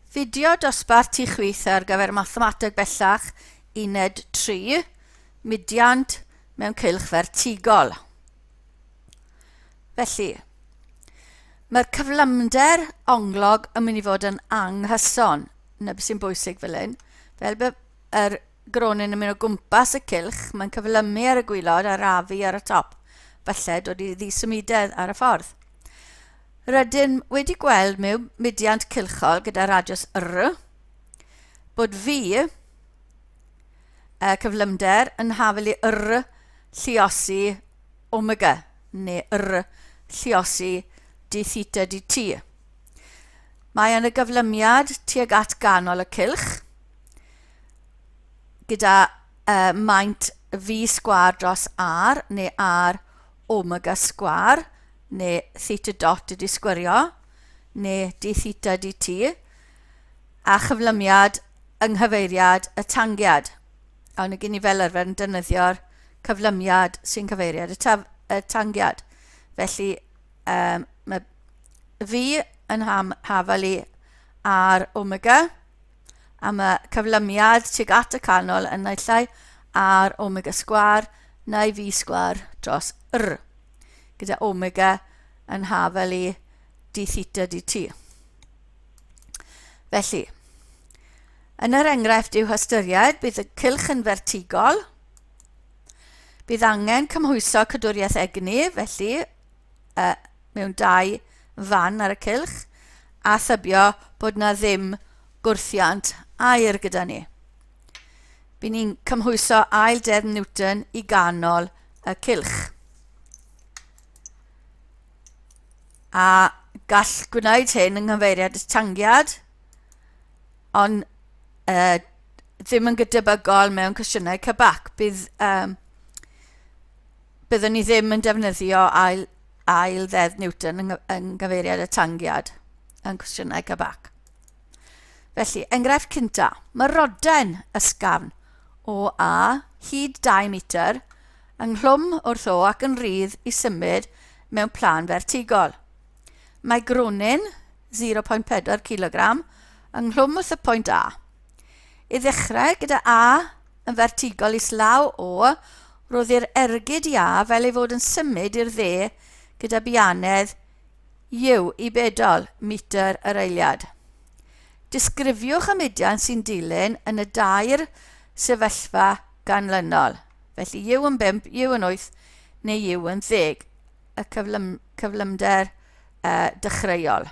Fideo dosbarth tu chwith ar gyfer mathemateg bellach uned 3, mudiant mewn cylch fertigol. Felly, mae'r cyflymder onglog yn mynd i fod yn anghyson, na beth sy'n bwysig fel hyn. Fel yr gronyn yn mynd o gwmpas y cylch, mae'n cyflymu ar y gwylod a rafu ar y top. Falle dod i ddisymudedd ar y ffordd. Rydyn wedi gweld mewn mudiant cylchol gyda radiws R bod fi, cyflymder, yn hafelu R lluosi omega, neu R lluosi d theta dt. Mae yn y gyflymiad tuag at ganol y cylch, gyda maint v sgwar dros r, neu r omega sgwar, neu theta dot ydi sgwirio, neu d theta dt, a chyflymiad yng nghyfeiriad y tangiad. Ond y gen i fel arfer yn defnyddio'r cyflymiad sy'n cyfeiriad y tangiad. Felly, mae fi yn hafelu r omega, a mae cyflymiad tuag at y canol yn naill r omega sgwar neu v sgwar dros r, gyda omega yn hafelu d theta dt. Felly, yn yr enghraifft i'w hystyried, bydd y cylch yn fertigol, bydd angen cymhwyso cadwriaeth egni, felly mewn dau fan ar y cylch, a thybio bod na ddim gwrthiant aer gyda ni. Bydd ni'n cymhwyso ail deddf Newton i ganol y cylch. A gall gwneud hyn yng nghyfeiriad y tangiad, ond ddim yn gydebygol mewn cwestiynau cybac. Byddwn ni ddim yn defnyddio ail ddeddf Newton yng nghyfeiriad y tangiad yn cwestiynau cybac. Felly, enghraifft cynta, mae roden ysgafn o A hyd 2 metr ynghlwm wrth o ac yn rhydd i symud mewn plan fertigol. Mae gronyn 0.4 kg ynghlwm wrth y pwynt A. I ddechrau, gyda A yn fertigol islaw O, roedd i'r ergyd i A fel ei fod yn symud i'r dde gyda bianedd yw i bedol metr yr eiliad. Disgrifiwch y mudiant sy'n dilyn yn y dair sefyllfa ganlynol. Felly yw yn 5, yw yn 8 neu yw yn 10. Y cyflymder dechreuol.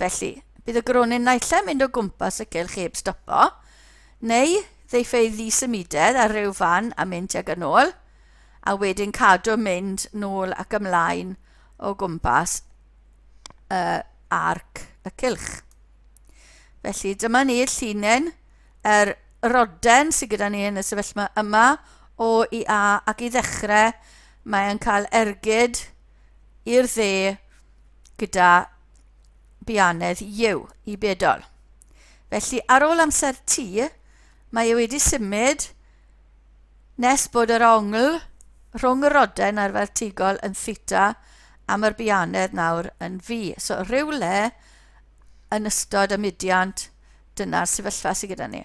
Felly, bydd y gronyn naill ai mynd o gwmpas y cylch heb stopo, neu ddeiff ei ddisymudedd ar ryw fan a mynd tuag yn ôl, a wedyn cadw mynd nôl ac ymlaen o gwmpas arc y cylch. Felly, dyma ni llunen yr roden sydd gyda ni yn y sefyllfa yma o i A ac i ddechrau mae'n cael ergyd i'r dde gyda bianedd yw i bedol. Felly, ar ôl amser T, mae wedi symud nes bod yr ongl rhwng y roden a'r fertigol yn theta am yr bianedd nawr yn V. So, rhywle yn ystod y mudiant, dyna'r sefyllfa sydd gyda ni.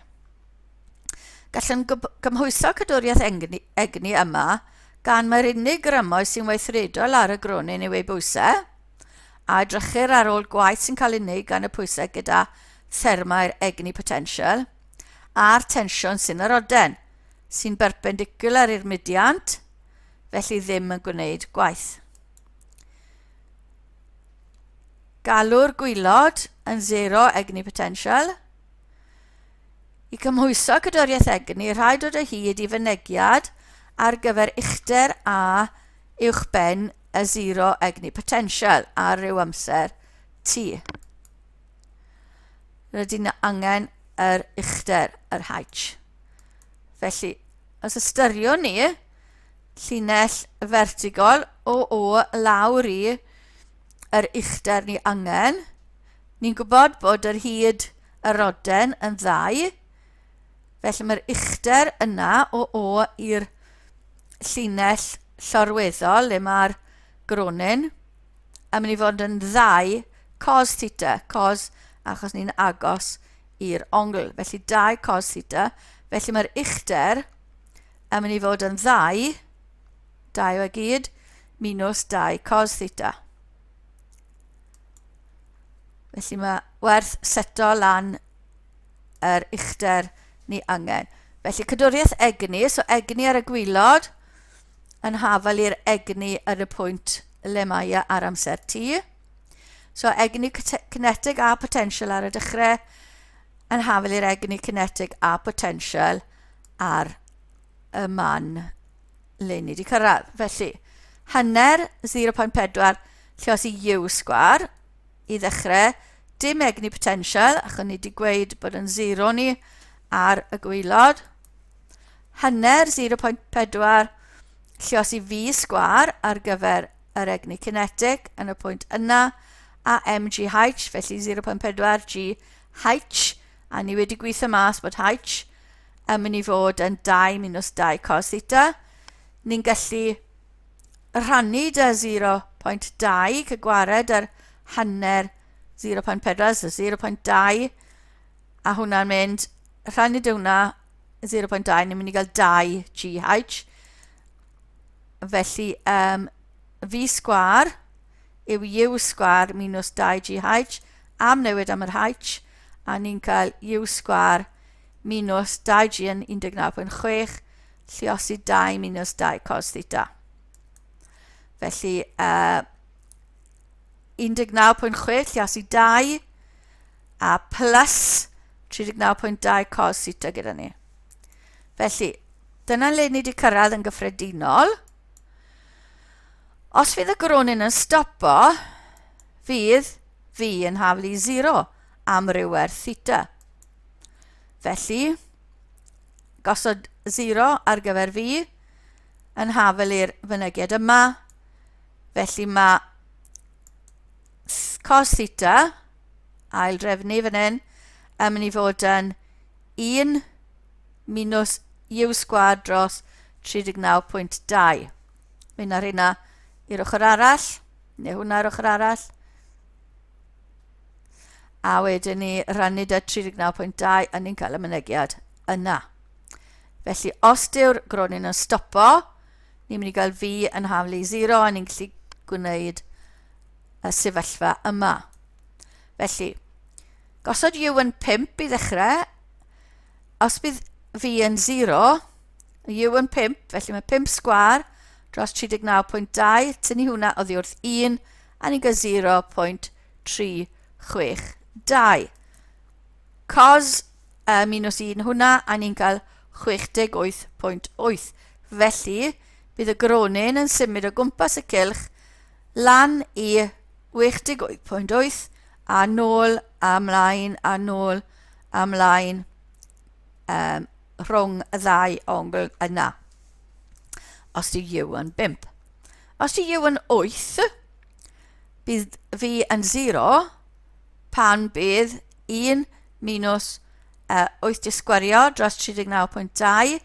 Gallwn gymhwyso cadwriaeth egni yma gan mae'r unig grymoedd sy'n weithredol ar y gronyn yw ei bwysau, a edrychir ar ôl gwaith sy'n cael ei wneud gan y pwysau gyda thermau'r egni potential, a'r tensiwn sy'n y roden, sy'n perpendicular i'r mudiant, felly ddim yn gwneud gwaith. Galw'r gwylod yn 0 egni potential. I cymhwyso cadwriaeth egni, rhaid dod o hyd i fynegiad ar gyfer uchder A uwchben y 0 egni potential ar ryw amser T. Rydyn angen yr uchder, yr H. Felly, os ystyriwn ni llinell vertigol o lawr i yr uchder ni angen, ni'n gwybod bod yr hyd y roden yn 2, felly mae'r uchder yna o i'r llinell llorweddol le mae'r gronyn yn mynd i fod yn 2 cos theta, cos achos ni'n agos i'r ongl. Felly 2 cos theta. Felly mae'r uchder yn mynd i fod yn 2, 2 o gyd, minus 2 cos theta. Felly mae werth seto lan yr uchder ni angen. Felly cadwriaeth egni, so egni ar y gwylod yn hafal i'r egni ar y pwynt le mae ar amser t. So egni kinetic a potential ar y dechrau yn hafal i'r egni kinetic a potential ar y man le ni wedi cyrraedd. Felly, hanner 0.4 lluos i u sgwar i ddechrau, dim egni potential, achos ni wedi gweud bod yn 0 ni ar y gwylod. Hanner 0.4 lluos i v sgwar ar gyfer yr egni kinetic yn y pwynt yna, a mg h, felly 0.4 g h, a ni wedi gweithio mas bod h yn mynd i fod yn 2 minus 2 cos theta. Ni'n gallu rhannu dy 0.2 cygwared ar hanner 0.4, so 0.2, a hwnna'n mynd, rhannu dy hwnna 0.2, ni'n mynd i gael 2 GH. Felly, v sgwar yw u sgwar minus 2 GH, am newid am yr h, a ni'n cael u sgwar minus 2g yn 19.6, lluosi 2 minus 2 cos theta. Felly, 19.6 lluosi 2, a plus 39.2 cos theta gyda ni. Felly, dyna le ni wedi cyrraedd yn gyffredinol. Os fydd y gronyn yn stopo, fydd v yn haflu 0 am ryw werth theta. Felly, gosod 0 ar gyfer v yn hafel i'r fynegiad yma. Felly mae cos theta, ail drefnu fan hyn, yn mynd i fod yn 1 minus u sgwar dros 39.2. Mynd ar hynna i'r ochr arall, neu hwnna ar ochr arall. A wedyn ni rannu dy 39.2 a ni'n cael y mynegiad yna. Felly, os dyw'r gronyn yn stopo, ni'n mynd i gael v yn haflu 0 a ni'n gallu gwneud y sefyllfa yma. Felly, gosod u yn 5 i ddechrau, os bydd v yn 0, u yn 5, felly mae 5 sgwar dros 39.2, tynnu hwnna oddi wrth 1, a ni'n gael 0.362. Cos minus 1 hwnna, a ni'n cael 68.8. Felly, bydd y gronyn yn symud o gwmpas y cylch lan i 68.8 a nôl a mlaen a nôl a mlaen rhwng y ddau ongl yna. Os di u yn 5. Os di u yn 8, bydd v yn 0 pan bydd 1 minus 8 di sgwario dros 39.2.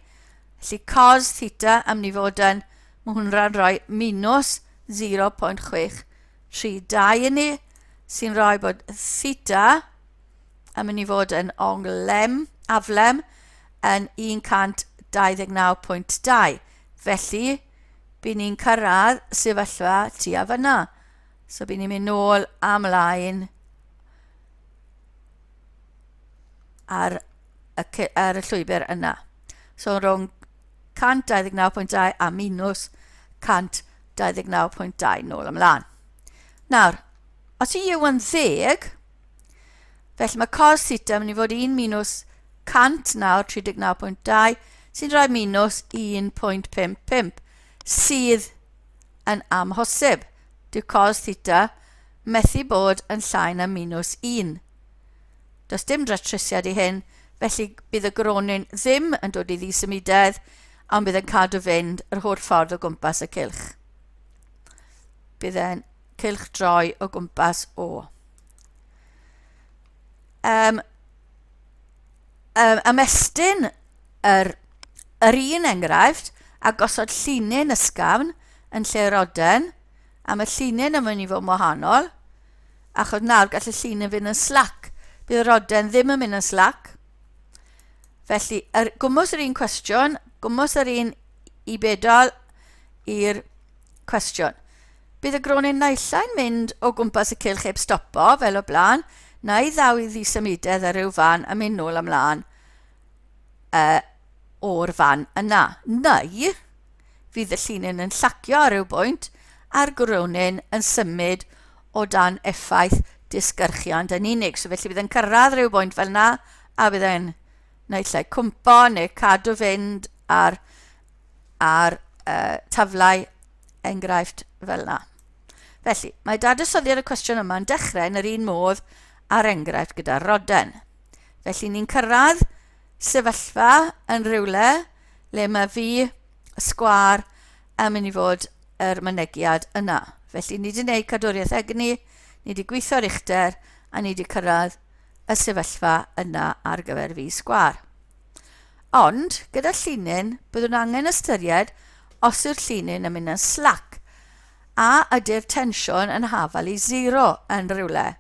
Felly cos theta am ni fod yn, mae hwnna'n rhoi minus 0.632 yn ni, sy'n rhoi bod theta am ni fod yn ongl aflem yn 129.2. Felly, bydd ni'n cyrraedd sefyllfa tua fyna. So, bydd ni'n mynd nôl a mlaen ar y llwybr yna. So, rhwng 129.2 a minus 129.2 nôl ymlaen. Nawr, os i u yn 10, felly mae cos theta yn mynd i fod 1 minus 100 nawr 39.2 sy'n rhoi minus 1.55 sydd yn amhosib. Dyw cos theta methu bod yn llai na minus 1. Does dim dratrysiad i hyn, felly bydd y gronyn ddim yn dod i ddisymudedd, ond bydd yn cadw fynd yr holl ffordd o gwmpas y cylch. Bydd e'n cylch droi o gwmpas o. Ymestyn yr un enghraifft a gosod llinyn ysgafn yn lle roden, a mae llinyn yn mynd i fod yn wahanol, achos nawr gall y llinyn fynd yn slac. bydd y roden ddim yn mynd yn slac. Felly, gwmws yr un cwestiwn, gwmws yr un i bedol i'r cwestiwn. Bydd y gronyn naillau'n mynd o gwmpas y cylch heb stopo, fel o blaen, neu ddaw i ddisymudedd ar ryw fan a mynd nôl ymlaen o'r fan yna. Neu, fydd y llinyn yn llacio ar ryw bwynt a'r gronyn yn symud o dan effaith disgyrchiant yn unig. So felly bydd yn cyrraedd ryw bwynt fel yna a bydd e'n naillai cwmpo neu cadw fynd ar taflau enghraifft fel yna. Felly, mae dadysoddiad y cwestiwn yma yn dechrau yn yr un modd a'r enghraifft gyda'r roden. Felly, ni'n cyrraedd sefyllfa yn rywle le mae fi sgwar yn mynd i fod yr mynegiad yna. Felly, ni wedi gwneud cadwriaeth egni, ni wedi gweithio Richter, a ni wedi cyrraedd y sefyllfa yna ar gyfer fi sgwar. Ond, gyda llinyn, byddwn angen ystyried os yw'r llinyn yn mynd yn slac, a ydy'r tensiwn yn hafal i 0 yn rywle.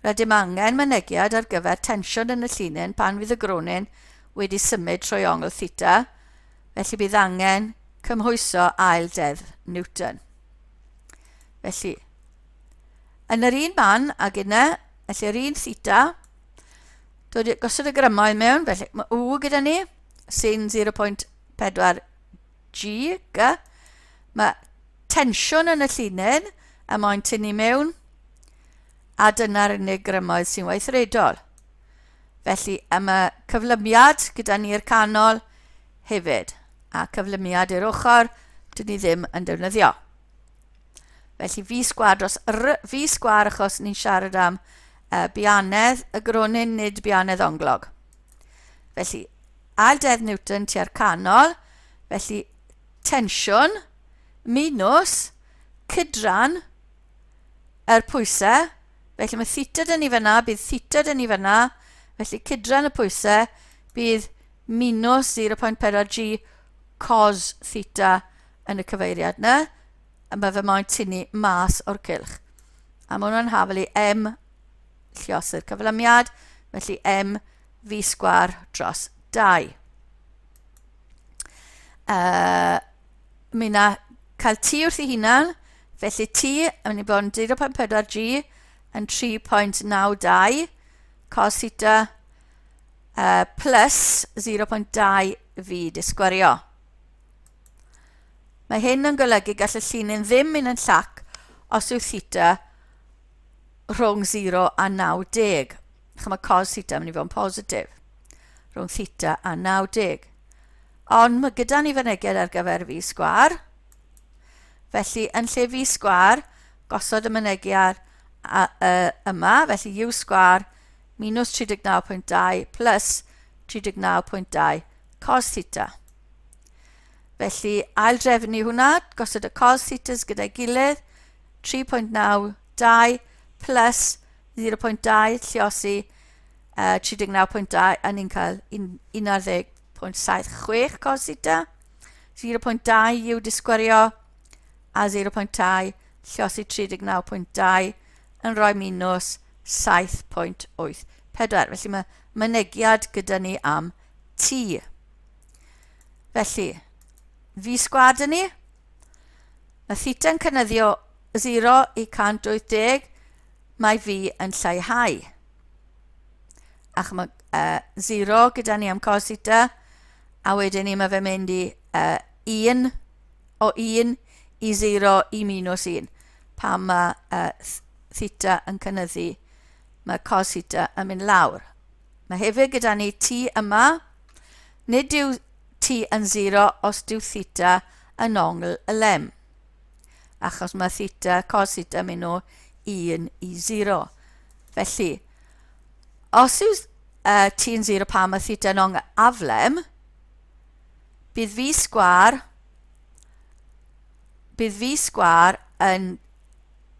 Rydym angen mynegiad ar gyfer tensiwn yn y llinyn pan fydd y gronyn wedi symud trwy ongl theta, felly bydd angen cymhwyso ail deddf Newton. Felly, yn yr un man ag yna, felly yr un theta, gosod y grymoedd mewn, felly mae W gyda ni, sy'n 0.4 G, mae tensiwn yn y llinyn a mae'n tynnu mewn, a dyna'r unig grymoedd sy'n weithredol. Felly, mae cyflymiad gyda ni'r canol hefyd, a cyflymiad i'r ochr, dyn ni ddim yn defnyddio. Felly, fi sgwar dros fi sgwar achos ni'n siarad am bianedd y gronyn, nid bianedd onglog. Felly, ail deddf Newton tua'r canol, felly tensiwn minus cydran yr pwysau, felly mae theta dyn ni fyna, bydd theta dyn ni fyna, felly cydran y pwysau bydd minus 0.4 G cos theta yn y cyfeiriad yna, a mae fe moyn tynnu mas o'r cylch. A mae hwnna'n hafel i m lluosur cyflymiad, felly m v sgwar dros 2. Mae yna cael t wrth ei hunan, felly t yn mynd i bod yn 0.4 G yn 3.92 cos theta plus 0.2 v disgwario. Mae hyn yn golygu gall y llinyn ddim mynd yn llac os yw theta rhwng 0 a 90. Mae cos theta yn mynd i fod yn positif rhwng theta a 90. Ond mae gyda ni fynegiad ar gyfer fi sgwar. Felly, yn lle fi sgwar, gosod y mynegiad yma, felly u sgwar minus 39.2 plus 39.2 cos theta. Felly, ail drefnu hwnna, gosod y cos thetas gyda'i gilydd, 3.92 plus 0.2 lliosi 39.2, a ni'n cael 11.76 cos theta, 0.2 yw disgwario, a 0.2 lliosi 39.2 yn rhoi minus 7.8. Felly mae mynegiad gyda ni am t. Felly, fi sgwad yn ni, mae theta yn cynyddio 0 i 180, mae fi yn lleihau. Ach mae 0 gyda ni am cos theta, a wedyn ni mae fe mynd i 1 o 1 i 0 i minus 1. Pan mae theta yn cynyddu, mae cos theta yn mynd lawr. Mae hefyd gyda ni t yma, nid yw t yn 0 os dyw theta yn ongl y lem. Achos mae theta, cos theta yn mynd o 1 i 0. Felly, os yw t yn 0 pan mae theta yn ongl aflem, bydd fi sgwar yn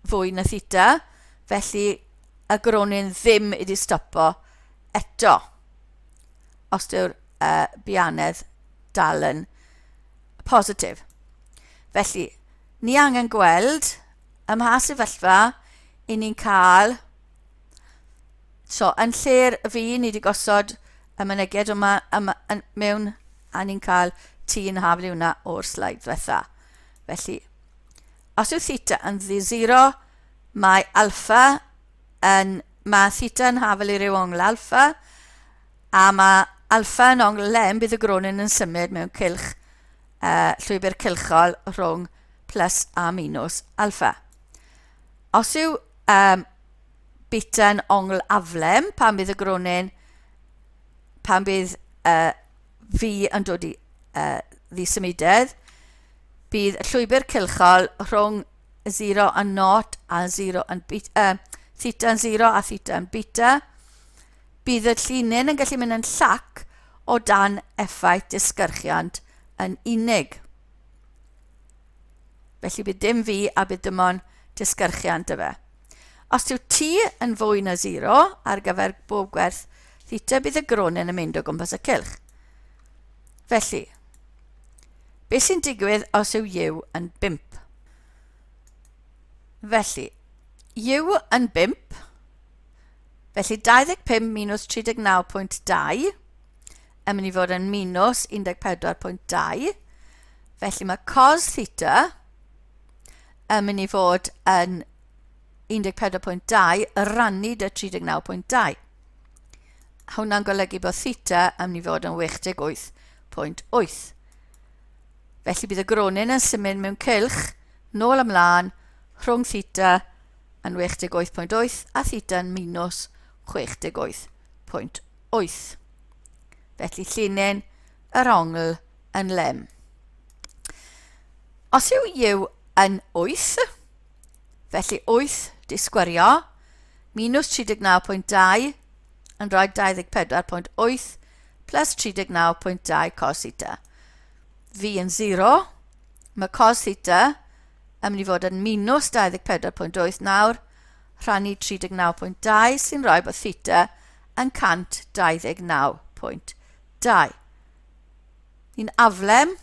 fwy na theta, felly y gronyn ddim wedi stopo eto, os dyw'r bianedd dal yn positif. Felly, ni angen gweld ym mha sefyllfa i ni'n cael So, yn lle'r fi, ni wedi gosod y myneged yma mewn, a ni'n cael tŷ'n haflu hwnna o'r sleid diwetha. Felly, os yw theta yn 0, mae theta yn haflu ryw ongl alpha, a mae alpha yn ongl lem, bydd y gronyn yn symud mewn cylch, llwybr cylchol rhwng plus a minus alpha. Os yw beta yn ongl aflem, pan bydd y gronyn, pan bydd fi yn dod i ddisymudedd, bydd llwybr cylchol rhwng 0 yn 0 a 0 yn beta, theta yn 0 a theta yn beta. Bydd y llinyn yn gallu mynd yn llac o dan effaith disgyrchiant yn unig. Felly bydd dim fi a bydd dim ond disgyrchiant y fe. Os yw t yn fwy na 0 ar gyfer bob gwerth theta, bydd y gronyn yn mynd o gwmpas y cylch. Felly, beth sy'n digwydd os yw u yn 5? Felly, u yn 5, felly 25 minus 39.2 yn mynd i fod yn minus 14.2. Felly mae cos theta yn mynd i fod yn 14.2 rannu dy 39.2. Hwna'n golygu bod theta yn mynd i fod yn 68.8. Felly bydd y gronyn yn symud mewn cylch, nôl ymlaen, rhwng theta yn 68.8 a theta yn minus 68.8. Felly llinyn yr ongl yn lem. Os yw u yn 8, felly 8 disgwyrio, minus 39.2 yn rhoi 24.8 plus 39.2 cos theta. Fi yn 0, mae cos theta yn mynd i fod yn minus 24.8 nawr, rhannu 39.2 sy'n rhoi bod theta yn 129.2. Ni'n aflem,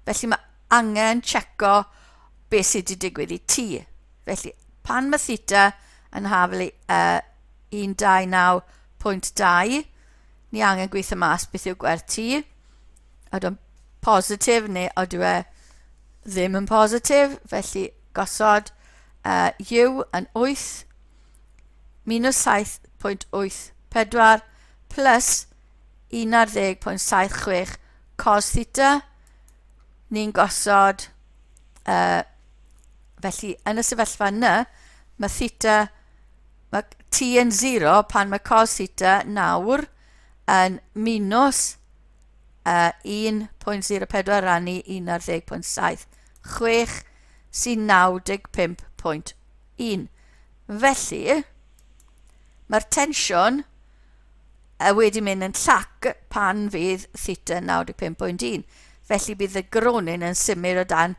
felly mae angen checo beth sydd wedi digwydd i t. Felly, pan mae theta yn haflu 129.2, ni angen gweithio mas beth yw gwerth t. Ydw'n positif neu ydw e ddim yn positif, felly gosod u yn 8 minus 7.84 plus 11.76 cos theta. Ni'n gosod, felly yn y sefyllfa yna, mae theta, mae t yn 0 pan mae cos theta nawr yn minus 1.04 rannu 11.76 sy'n 95.1. Felly, mae'r tensiwn wedi mynd yn llac pan fydd theta 95.1. Felly bydd y gronyn yn symud o dan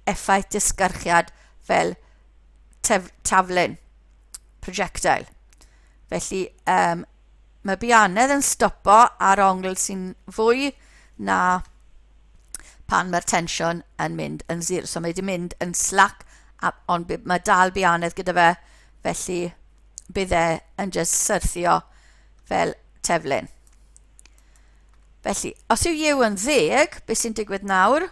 effaith disgyrchiad fel taflyn, projectile. Felly mae bianedd yn stopo ar ongl sy'n fwy na pan mae'r tensiwn yn mynd yn 0. So mae wedi mynd yn slac, ond mae dal bianedd gyda fe, felly bydd e yn just syrthio fel teflyn. Felly, os yw u yn 10, beth sy'n digwydd nawr?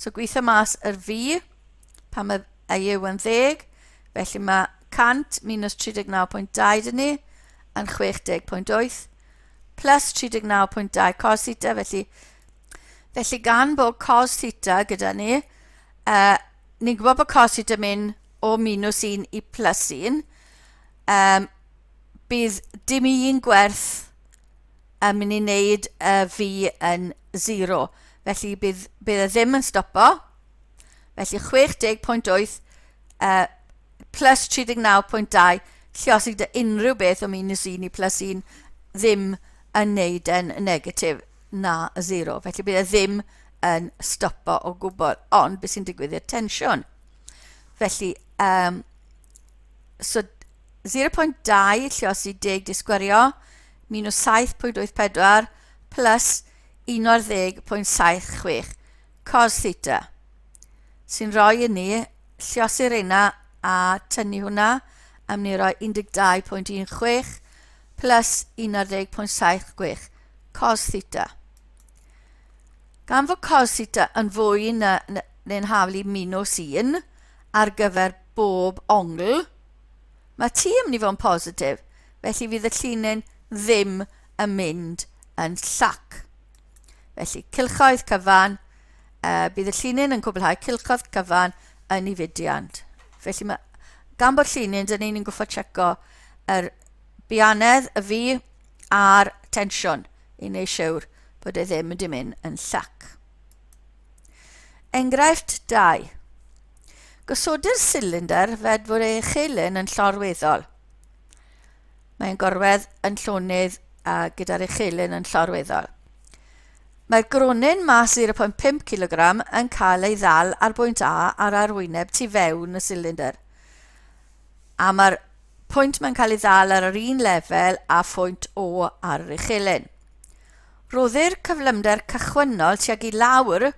So gweithio mas yr fi, pan mae u yn 10, felly mae 100 minus 39.2 dyn ni, yn 60.8, plus 39.2 cos theta, felly gan bod cos theta gyda ni, ni'n gwybod bod cos theta mynd o minus 1 i plus 1, bydd dim un gwerth yn mynd i wneud fi yn 0. Felly bydd e ddim yn stopo. Felly 60.8 plus 39.2 lluosig dy unrhyw beth o minus 1 i plus 1 ddim yn wneud yn negatif na 0. Felly bydd e ddim yn stopo o gwbl, ond beth sy'n digwydd i'r tensiwn. Felly, so 0.2 lluosig 10 disgwyrio, minus 7.84 plus 11.76 cos theta sy'n rhoi i ni lluosir hynna a tynnu hwnna a mynd i roi 12.16 plus 11.76 cos theta. Gan fod cos theta yn fwy neu'n haflu minus 1 ar gyfer bob ongl, mae t yn mynd i fod yn positif, felly fydd y llinyn ddim yn mynd yn llac. Felly cylchoedd cyfan, bydd y llinyn yn cwblhau cylchoedd cyfan yn ei fudiant. Felly gan bod llinyn, dyn ni'n goffo tseco yr bianedd, y fi, a'r tensiwn i wneud siwr bod e ddim wedi mynd yn llac. Enghraifft 2. Gosodir sylinder fed fod ei uchelyn yn llorweddol. Mae'n gorwedd yn llonydd gyda'r uchelyn yn llorweddol. Mae'r gronyn mas 0.5 kg yn cael ei ddal ar bwynt A ar arwyneb tu fewn y sylinder. A mae'r pwynt mae'n cael ei ddal ar yr un lefel a phwynt O ar yr uchelyn. Roddir cyflymder cychwynnol tuag i lawr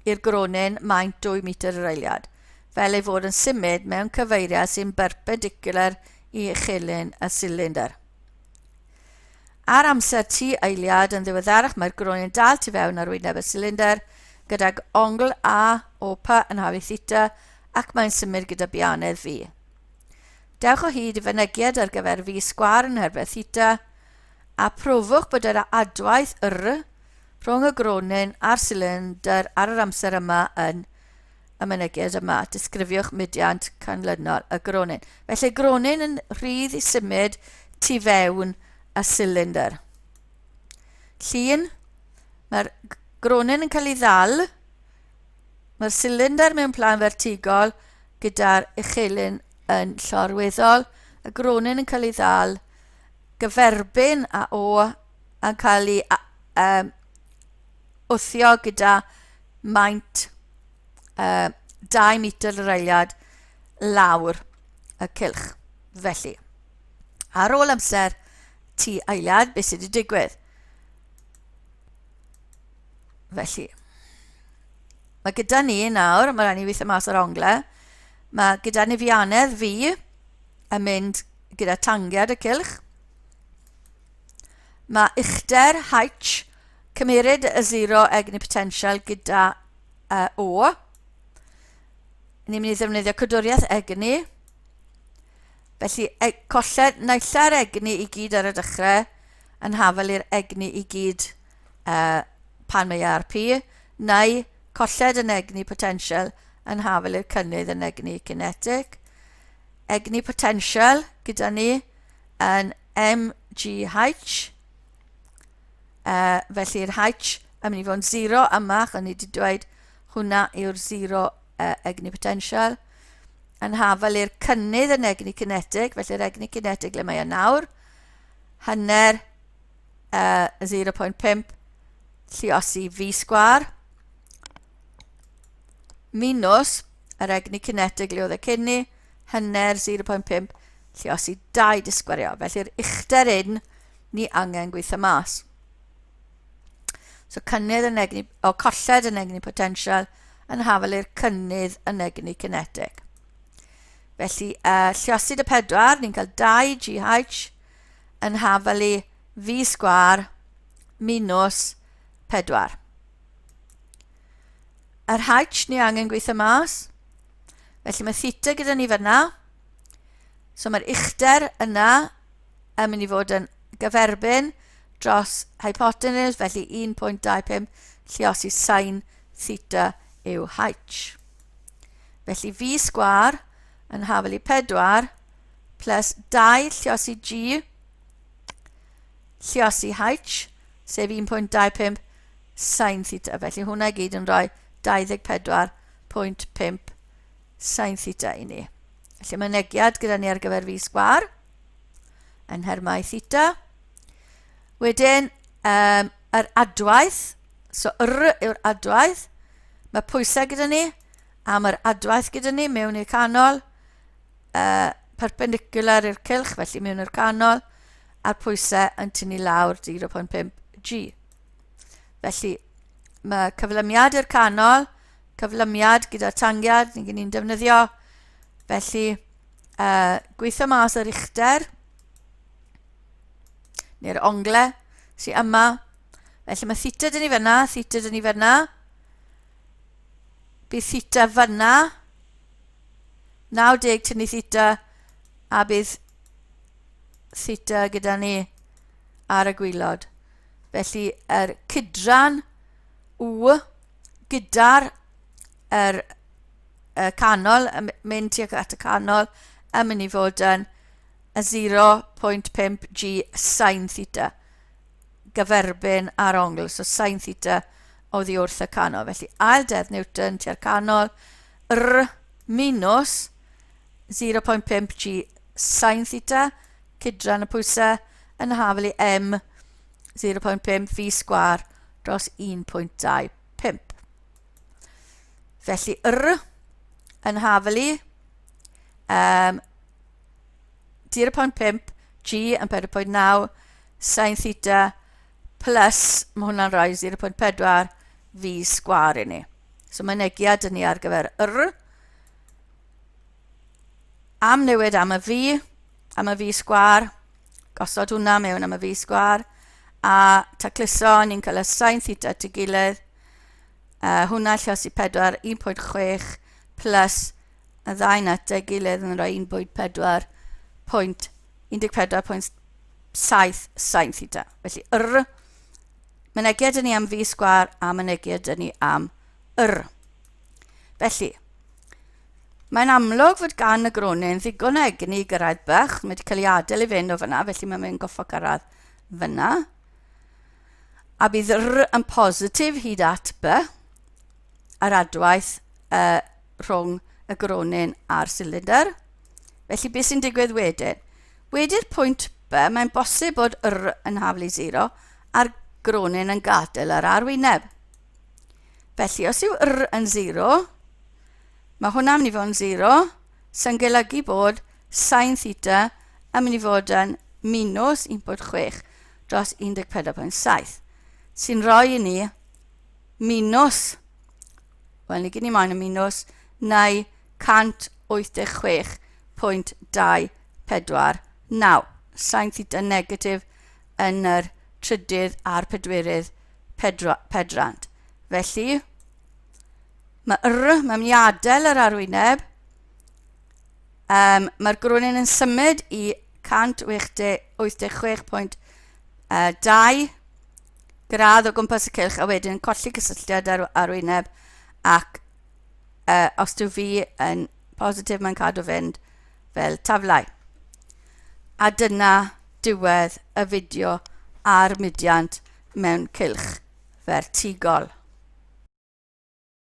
i'r gronyn maint 2 metr yr eiliad, fel ei fod yn symud mewn cyfeiriad sy'n perpendicular i uchelyn y sylinder. Ar amser T eiliad yn ddiweddarach mae'r gronyn dal tu fewn ar wyneb y sylinder gydag ongl A o P yn hafu theta ac mae'n symud gyda bianedd fi. Dewch o hyd i fynegiad ar gyfer fi sgwar yn herbeth theta a profwch bod yr adwaith rhwng y gronyn a'r sylinder ar yr amser yma yn y mynegiad yma. Disgrifiwch mudiant canlynol y gronyn. Felly gronyn yn rhydd i symud tu fewn y sylinder. Llun, mae'r gronyn yn cael ei ddal, mae'r sylinder mewn plan vertigol gyda'r uchelyn yn llorweddol, y gronyn yn cael ei ddal, gyferbyn a O yn cael ei wthio gyda maint 2 metr yr eiliad lawr y cylch. Felly, ar ôl amser T eiliad, beth sydd wedi digwydd? Felly, mae gyda ni nawr, mae rhaid ni weithio mas o'r ongle, mae gyda ni fianedd fi yn mynd gyda tangiad y cylch. Mae uchder H cymeryd y 0 egni potential gyda O. Ni'n mynd i ddefnyddio cydwriaeth egni. Felly, nailla'r egni i gyd ar y dechrau yn hafal i'r egni i gyd pan mae ar P, neu colled yn egni potential yn hafal i'r cynnydd yn egni kinetic. Egni potential gyda ni yn MGH, felly'r H yn mynd i fod yn 0 yma, ac o'n i wedi dweud hwnna yw'r 0 egni potential. Yn hafal i'r cynnydd yn egni kinetic, felly'r egni kinetic le mae nawr, hanner 0.5 lluosi V sgwar, minus yr egni kinetic le oedd y cynni, hanner 0.5 lluosi 2 disgwario. Felly'r uchder un ni angen gweithio mas. So cynnydd yn egni, colled yn egni potential yn hafal i'r cynnydd yn egni kinetic. Felly, lluosid y 4, ni'n cael 2 GH yn hafal i V sgwar minus 4. Yr H ni angen gweithio mas, felly mae theta gyda ni fyna. So mae'r uchder yna yn mynd i fod yn gyferbyn dros hypotenuse, felly 1.25 lluosi sin theta yw H. Felly V sgwar yn hafal i 4 plus 2 lluosi G lluosi H, sef 1.25 sin theta. Felly hwnna gyd yn rhoi 24.5 sin theta i ni. Felly mae negiad gyda ni ar gyfer V sgwar yn hermau theta. Wedyn, yr adwaith, so yw'r adwaith, mae pwysau gyda ni, a mae'r adwaith gyda ni mewn i'r canol, perpendicular i'r cylch, felly mewn i'r canol, a'r pwysau yn tynnu lawr 0.5 G. Felly, mae cyflymiad i'r canol, cyflymiad gyda tangiad, ni'n defnyddio, felly gweithio mas yr uchder, neu'r ongle sy'n yma. Felly mae theta dyn ni fyna, theta dyn ni fyna. Bydd theta fyna, 90 tynnu theta, a bydd theta gyda ni ar y gwylod. Felly yr cydran W gyda'r canol, mynd tuag at y canol, yn mynd i fod yn y 0.5 G sin theta, gyferbyn ar ongl, so sin theta oddi wrth y canol. Felly ail dedd Newton tua'r canol, R minus 0.5 G sin theta, cydran y pwysau, yn hafelu M 0.5 fi sgwar dros 1.25. Felly R yn hafelu 0.5 G yn 4.9 sin theta plus, mae hwnna'n rhoi 0.4 fi sgwar i ni. So mae negiad yn ni ar gyfer R. Am newid am y fi sgwar, gosod hwnna mewn am y fi sgwar, a tacluso ni'n cael y sin theta at y gilydd. Hwnna llos i 4, 1.6 plus y ddau at y gilydd yn rhoi 14.7 sin theta. Felly R, mynegiad yn ni am fi sgwar a mynegiad yn ni am R. Felly, mae'n amlwg fod gan y gronyn ddigon o egni i gyrraedd bych. Mae wedi cael ei adael i fynd o fyna, felly mae'n goffo cyrraedd fyna. A bydd R yn positif hyd at B, yr adwaith rhwng y gronyn a'r cylinder. Felly beth sy'n digwydd wedyn? Wedi'r pwynt B, mae'n bosib bod R yn hafelu 0 a'r gronyn yn gadael yr arwyneb. Felly os yw R yn 0, mae hwnna'n mynd i fod yn 0, sy'n golygu bod sin theta yn mynd i fod yn minus 1.6 dros 14.7, sy'n rhoi i ni minus, wel ni gyd ni moyn y minus, neu 186.249, sin theta negatif yn yr trydydd a'r pedwerydd pedrant. Felly, mae R, mae'n mynd i adael yr arwyneb, mae'r gronyn yn symud i 186.2 gradd o gwmpas y cylch, a wedyn colli cysylltiad ar arwyneb, ac os dyw fi yn positif mae'n cadw fynd fel taflau. A dyna diwedd y fideo ar mudiant mewn cylch fertigol.